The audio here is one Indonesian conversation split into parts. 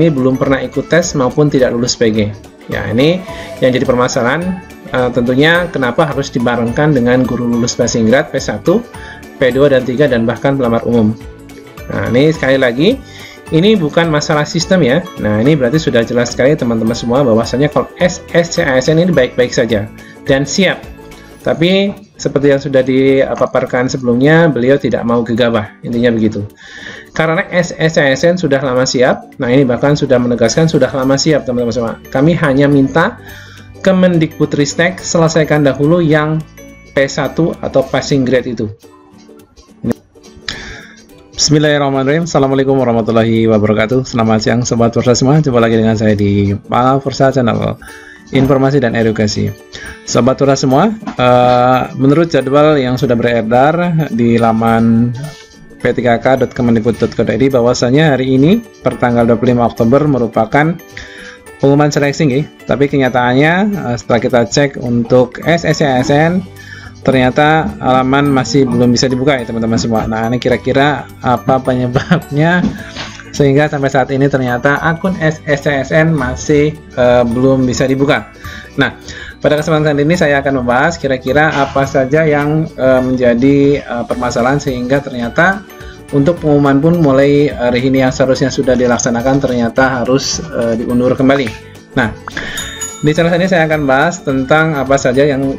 ini belum pernah ikut tes maupun tidak lulus PG. Ya, ini yang jadi permasalahan. Tentunya kenapa harus dibarengkan dengan guru lulus passing grade P1, P2 dan 3 dan bahkan pelamar umum. Nah, ini sekali lagi ini bukan masalah sistem ya. Nah, ini berarti sudah jelas sekali teman-teman semua bahwasanya kalau SSC-ASN ini baik-baik saja dan siap. Tapi seperti yang sudah dipaparkan sebelumnya, beliau tidak mau gegabah, intinya begitu. Karena SSC-ASN sudah lama siap. Nah, ini bahkan sudah menegaskan sudah lama siap teman-teman semua. Kami hanya minta Kemendikbudristek selesaikan dahulu yang P1 atau passing grade itu. Bismillahirrahmanirrahim. Assalamualaikum warahmatullahi wabarakatuh. Selamat siang Sobat Forsa semua. Jumpa lagi dengan saya di Forsa Channel Informasi dan Edukasi. Sobat Forsa semua, menurut jadwal yang sudah beredar di laman p3k.kemendikbud.go.id bahwasanya hari ini pertanggal 25 Oktober merupakan pengumuman seleksi, tapi kenyataannya setelah kita cek untuk SSC-ASN ternyata halaman masih belum bisa dibuka ya teman-teman semua. Nah, ini kira-kira apa penyebabnya sehingga sampai saat ini ternyata akun SSC-ASN masih belum bisa dibuka. Nah, pada kesempatan ini saya akan membahas kira-kira apa saja yang menjadi permasalahan sehingga ternyata untuk pengumuman pun mulai hari ini yang seharusnya sudah dilaksanakan ternyata harus diundur kembali. Nah, di channel ini saya akan bahas tentang apa saja yang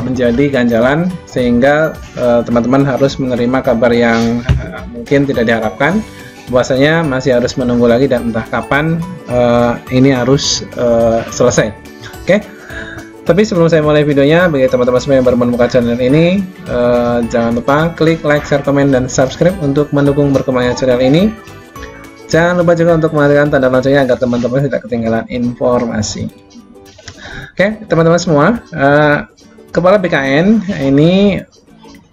menjadi ganjalan sehingga teman-teman harus menerima kabar yang mungkin tidak diharapkan, bahwasanya masih harus menunggu lagi dan entah kapan ini harus selesai. Oke. Tapi sebelum saya mulai videonya, bagi teman-teman semua yang baru menemukan channel ini, jangan lupa klik like, share, komen, dan subscribe untuk mendukung berkembangnya channel ini. Jangan lupa juga untuk mengaktifkan tanda loncengnya agar teman-teman tidak ketinggalan informasi. Oke, teman-teman semua, Kepala BKN ini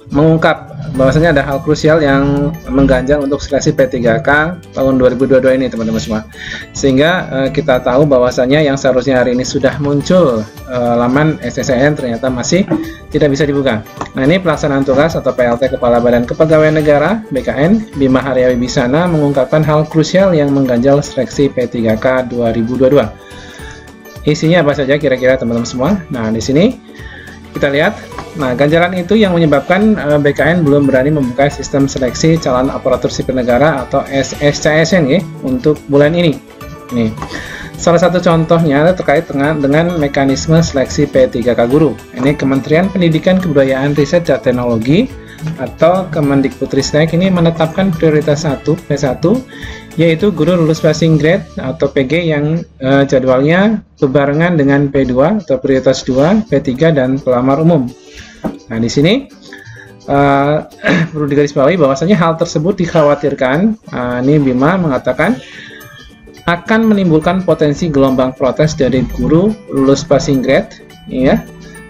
mengungkap bahwasanya ada hal krusial yang mengganjal untuk seleksi P3K tahun 2022 ini teman-teman semua, sehingga kita tahu bahwasanya yang seharusnya hari ini sudah muncul laman SSCN ternyata masih tidak bisa dibuka. Nah, ini pelaksanaan tugas atau PLT Kepala Badan Kepegawaian Negara BKN Bima Harya Wibisana mengungkapkan hal krusial yang mengganjal seleksi P3K 2022. Isinya apa saja kira-kira teman-teman semua? Nah, di sini kita lihat. Nah, ganjalan itu yang menyebabkan BKN belum berani membuka sistem seleksi calon aparatur sipil negara atau SSC-ASN ya, untuk bulan ini. Nih, salah satu contohnya terkait dengan mekanisme seleksi P3K guru. Ini Kementerian Pendidikan Kebudayaan Riset dan Teknologi atau Kemendikbudristek ini menetapkan prioritas P1 yaitu guru lulus passing grade atau PG yang jadwalnya berbarengan dengan P2 atau prioritas 2, P3 dan pelamar umum. Nah, di sini perlu digarisbawahi bahwasanya hal tersebut dikhawatirkan, ini Bima mengatakan akan menimbulkan potensi gelombang protes dari guru lulus passing grade, ya.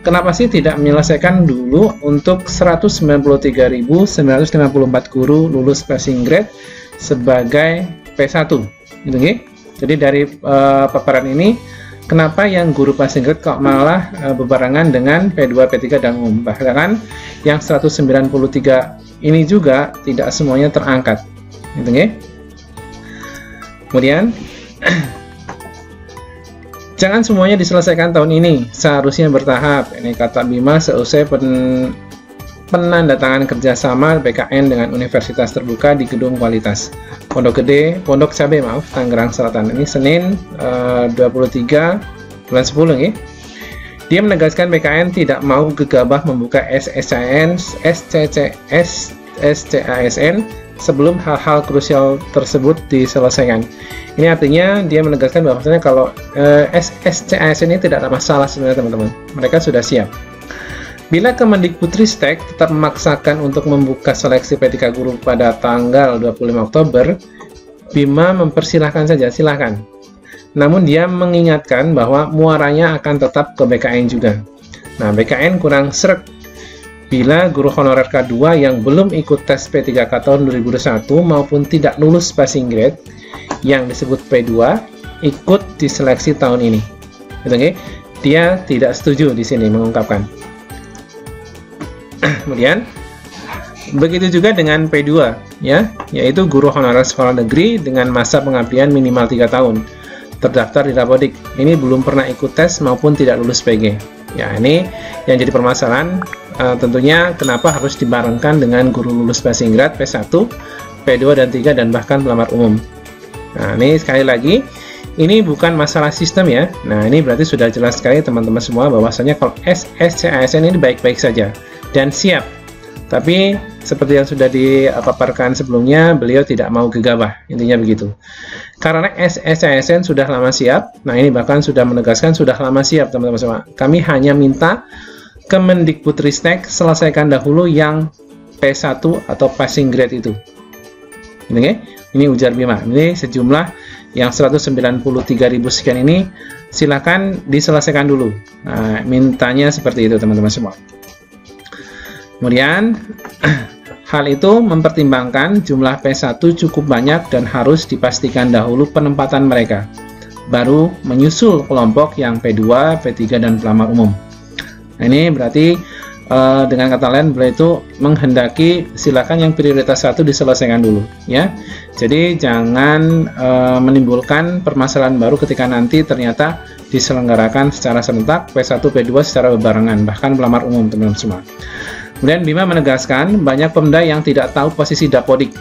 Kenapa sih tidak menyelesaikan dulu untuk 193.954 guru lulus passing grade sebagai P1? Gitu, ya? Jadi dari paparan ini, kenapa yang guru passing grade kok malah berbarengan dengan P2, P3 dan umum? Bahkan yang 193 ini juga tidak semuanya terangkat. Gitu, ya? Kemudian jangan semuanya diselesaikan tahun ini, seharusnya bertahap. Ini kata Bima seusai penandatangan kerjasama BKN dengan Universitas Terbuka di Gedung Kualitas Pondok Cabe, Tangerang Selatan. Ini Senin 23 bulan 10 ya. Dia menegaskan BKN tidak mau gegabah membuka SSCASN sebelum hal-hal krusial tersebut diselesaikan. Ini artinya dia menegaskan bahwasanya kalau SSCASN ini tidak ada masalah sebenarnya teman-teman. Mereka sudah siap. Bila Kemendikbudristek tetap memaksakan untuk membuka seleksi P3K guru pada tanggal 25 Oktober, Bima mempersilahkan saja, silahkan. Namun dia mengingatkan bahwa muaranya akan tetap ke BKN juga. Nah, BKN kurang sreg bila guru honorer K2 yang belum ikut tes P3K tahun 2021 maupun tidak lulus passing grade yang disebut P2 ikut di seleksi tahun ini. Oke? Dia tidak setuju di sini mengungkapkan. Kemudian begitu juga dengan P2. ya, yaitu guru honorer sekolah negeri dengan masa pengabdian minimal 3 tahun. Terdaftar di Dapodik. Ini belum pernah ikut tes maupun tidak lulus PG. Ya, ini yang jadi permasalahan. Tentunya kenapa harus dibarengkan dengan guru lulus passing grade P1, P2 dan 3 dan bahkan pelamar umum. Nah, ini sekali lagi ini bukan masalah sistem ya. Nah, ini berarti sudah jelas sekali teman-teman semua bahwasanya kalau SSC/ASN ini baik-baik saja dan siap. Tapi seperti yang sudah dipaparkan sebelumnya, beliau tidak mau gegabah, intinya begitu. Karena SSC/ASN sudah lama siap. Nah, ini bahkan sudah menegaskan sudah lama siap teman-teman semua. Kami hanya minta Kemendikbudristek selesaikan dahulu yang P1 atau passing grade itu. Ini ujar Bima. Ini sejumlah yang 193.000 sekian ini silakan diselesaikan dulu. Nah, mintanya seperti itu teman-teman semua. Kemudian hal itu mempertimbangkan jumlah P1 cukup banyak dan harus dipastikan dahulu penempatan mereka. Baru menyusul kelompok yang P2, P3 dan pelamar umum. Nah, ini berarti dengan kata lain beliau itu menghendaki silakan yang prioritas 1 diselesaikan dulu ya. Jadi jangan menimbulkan permasalahan baru ketika nanti ternyata diselenggarakan secara serentak P1 P2 secara berbarengan, bahkan pelamar umum teman-teman semua. Kemudian Bima menegaskan banyak pemda yang tidak tahu posisi Dapodik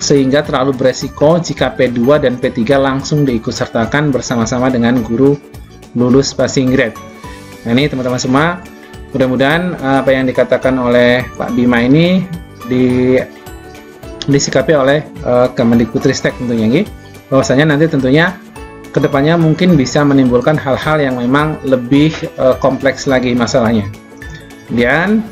sehingga terlalu beresiko jika P2 dan P3 langsung diikutsertakan bersama-sama dengan guru lulus passing grade. Nah, ini teman-teman semua, mudah-mudahan apa yang dikatakan oleh Pak Bima ini disikapi oleh Kemendikbudristek tentunya, bahwasanya nanti tentunya kedepannya mungkin bisa menimbulkan hal-hal yang memang lebih kompleks lagi masalahnya. Kemudian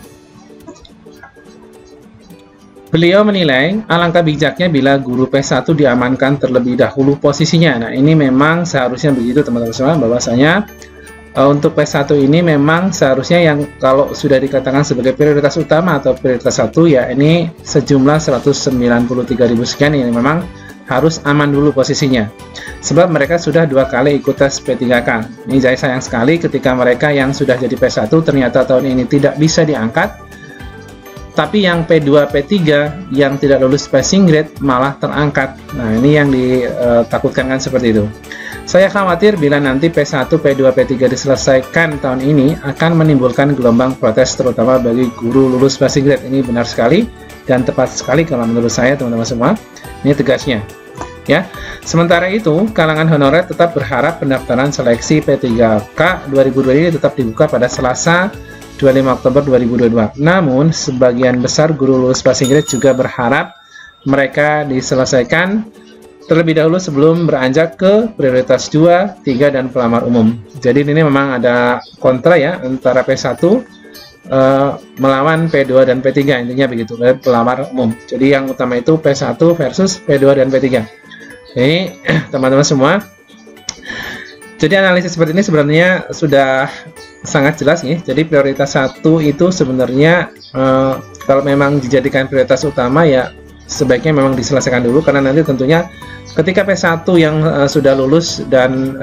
beliau menilai alangkah bijaknya bila guru P1 diamankan terlebih dahulu posisinya. Nah, ini memang seharusnya begitu teman-teman semua, bahwasanya untuk P1 ini memang seharusnya yang kalau sudah dikatakan sebagai prioritas utama atau prioritas 1 ya ini sejumlah 193.000 sekian ini memang harus aman dulu posisinya. Sebab mereka sudah 2 kali ikut tes P3K. Ini jadi sayang sekali ketika mereka yang sudah jadi P1 ternyata tahun ini tidak bisa diangkat. Tapi yang P2, P3 yang tidak lulus passing grade malah terangkat. Nah, ini yang ditakutkan kan seperti itu. Saya khawatir bila nanti P1, P2, P3 diselesaikan tahun ini akan menimbulkan gelombang protes terutama bagi guru lulus passing grade. Ini benar sekali dan tepat sekali kalau menurut saya teman-teman semua. Ini tegasnya. Ya. Sementara itu, kalangan honorer tetap berharap pendaftaran seleksi P3K 2022 ini tetap dibuka pada Selasa 25 Oktober 2022. Namun, sebagian besar guru lulus passing grade juga berharap mereka diselesaikan terlebih dahulu sebelum beranjak ke prioritas 2, 3, dan pelamar umum. Jadi ini memang ada kontra ya antara P1 melawan P2 dan P3, intinya begitu, pelamar umum. Jadi yang utama itu P1 versus P2 dan P3. Ini teman-teman semua. Jadi analisis seperti ini sebenarnya sudah sangat jelas nih. Jadi prioritas 1 itu sebenarnya kalau memang dijadikan prioritas utama ya sebaiknya memang diselesaikan dulu, karena nanti tentunya ketika P1 yang sudah lulus dan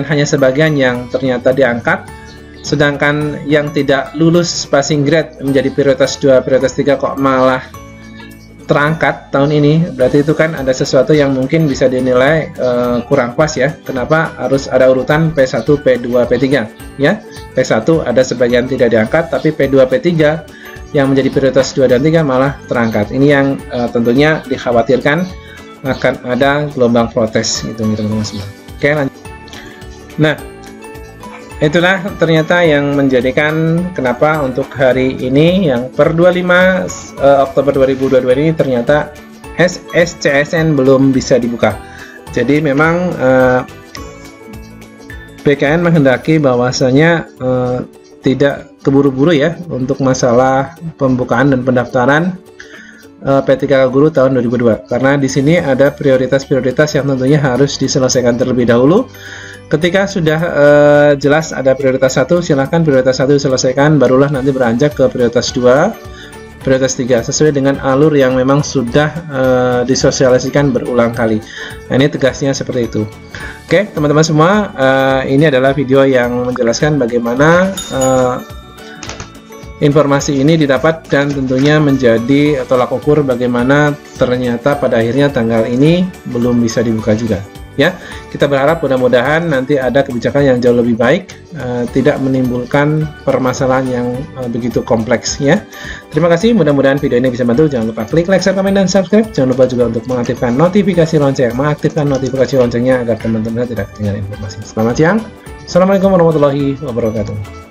hanya sebagian yang ternyata diangkat, sedangkan yang tidak lulus passing grade menjadi prioritas 2, prioritas 3 kok malah terangkat tahun ini, berarti itu kan ada sesuatu yang mungkin bisa dinilai kurang pas ya. Kenapa harus ada urutan P1, P2, P3 ya? P1 ada sebagian tidak diangkat, tapi P2, P3 yang menjadi prioritas 2 dan 3 malah terangkat. Ini yang tentunya dikhawatirkan akan ada gelombang protes gitu teman-teman semua. Oke, lanjut. Nah, itulah ternyata yang menjadikan kenapa untuk hari ini yang per 25 Oktober 2022 ini ternyata SSC/ASN belum bisa dibuka. Jadi memang BKN menghendaki bahwasanya tidak keburu-buru ya untuk masalah pembukaan dan pendaftaran P3K guru tahun 2002, karena di sini ada prioritas-prioritas yang tentunya harus diselesaikan terlebih dahulu. Ketika sudah jelas ada prioritas 1, silakan prioritas 1 diselesaikan, barulah nanti beranjak ke prioritas 2, prioritas 3 sesuai dengan alur yang memang sudah disosialisasikan berulang kali. Nah, ini tegasnya seperti itu. Oke, teman-teman semua, ini adalah video yang menjelaskan bagaimana informasi ini didapat dan tentunya menjadi tolak ukur bagaimana ternyata pada akhirnya tanggal ini belum bisa dibuka juga. Ya, kita berharap mudah-mudahan nanti ada kebijakan yang jauh lebih baik, tidak menimbulkan permasalahan yang begitu kompleks ya. Terima kasih, mudah-mudahan video ini bisa bantu. Jangan lupa klik like, share, komen, dan subscribe. Jangan lupa juga untuk mengaktifkan notifikasi loncengnya agar teman-teman tidak ketinggalan informasi. Selamat siang. Assalamualaikum warahmatullahi wabarakatuh.